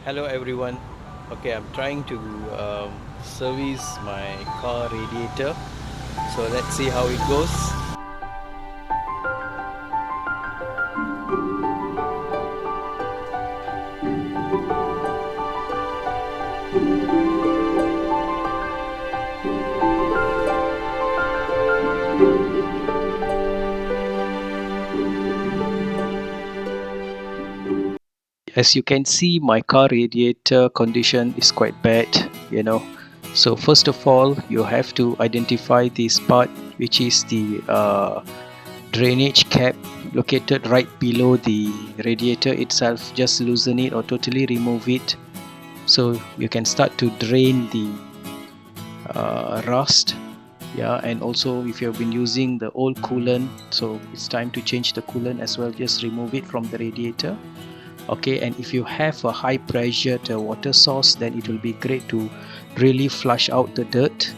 Hello everyone. Okay, I'm trying to service my car radiator. So let's see how it goes. As you can see, my car radiator condition is quite bad. So first of all, you have to identify this part, which is the drainage cap located right below the radiator itself. Just loosen it or totally remove it, so you can start to drain the rust. Yeah, and also if you have been using the old coolant, so it's time to change the coolant as well. Just remove it from the radiator. Okay, and if you have a high pressure water source, then it will be great to really flush out the dirt.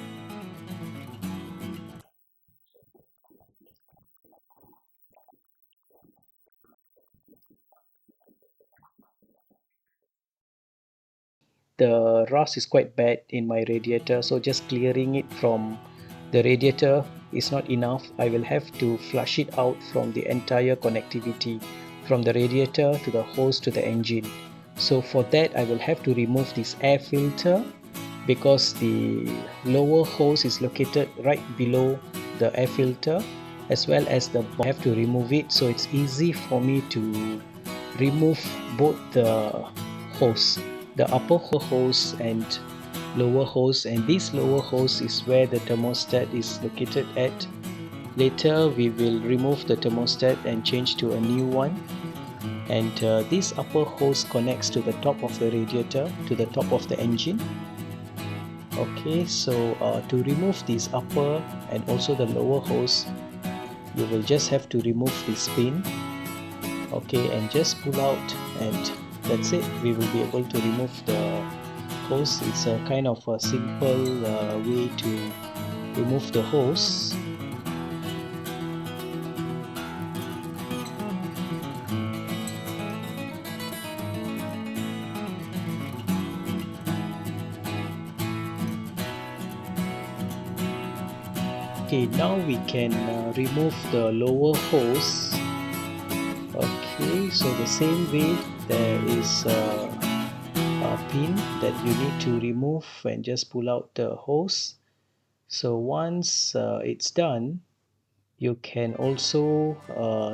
The rust is quite bad in my radiator, so just clearing it from the radiator is not enough. I will have to flush it out from the entire connectivity, from the radiator to the hose to the engine. So for that, I will have to remove this air filter, because the lower hose is located right below the air filter, as well as the I have to remove it. So it's easy for me to remove both the hose, the upper hose and lower hose. And this lower hose is where the thermostat is located at. Later we will remove the thermostat and change to a new one. And this upper hose connects to the top of the radiator, to the top of the engine. Okay, so to remove this upper and also the lower hose, you will just have to remove this pin. Okay, and just pull out, and that's it. We will be able to remove the hose. It's a kind of a simple way to remove the hose. Okay, now we can remove the lower hose. Okay, so the same way, there is a pin that you need to remove and just pull out the hose. So once it's done, you can also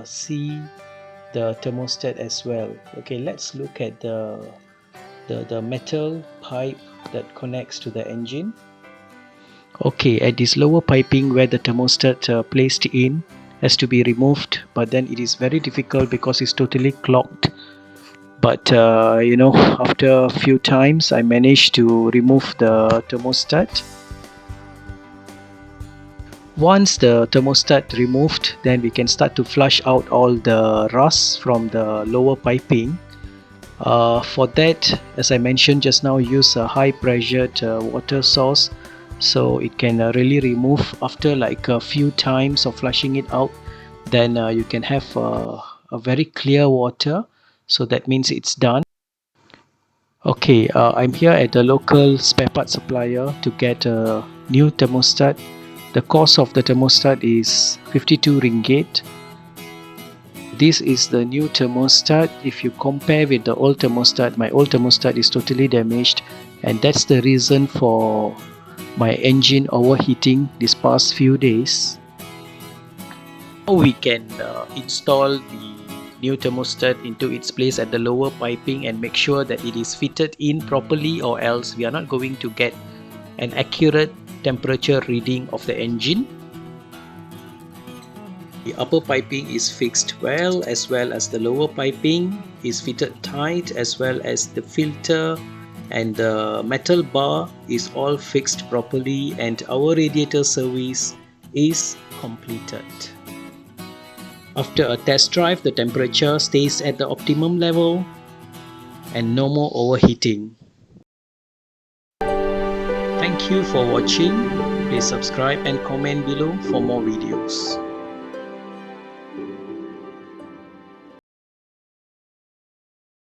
see the thermostat as well. Okay, let's look at the metal pipe that connects to the engine. Okay, at this lower piping where the thermostat placed in has to be removed, but then it is very difficult because it's totally clogged. But after a few times I managed to remove the thermostat. Once the thermostat removed, then we can start to flush out all the rust from the lower piping. For that, as I mentioned just now, use a high pressured water source, so it can really remove after like a few times of flushing it out. Then you can have a very clear water, so that means it's done. Okay, I'm here at the local spare part supplier to get a new thermostat. The cost of the thermostat is 52 ringgit. This is the new thermostat. If you compare with the old thermostat, my old thermostat is totally damaged, and that's the reason for my engine overheating these past few days. Now we can install the new thermostat into its place at the lower piping and make sure that it is fitted in properly, or else we are not going to get an accurate temperature reading of the engine. The upper piping is fixed well as the lower piping is fitted tight, as well as the filter and the metal bar is all fixed properly, and our radiator service is completed. After a test drive, the temperature stays at the optimum level and no more overheating. Thank you for watching. Please subscribe and comment below for more videos.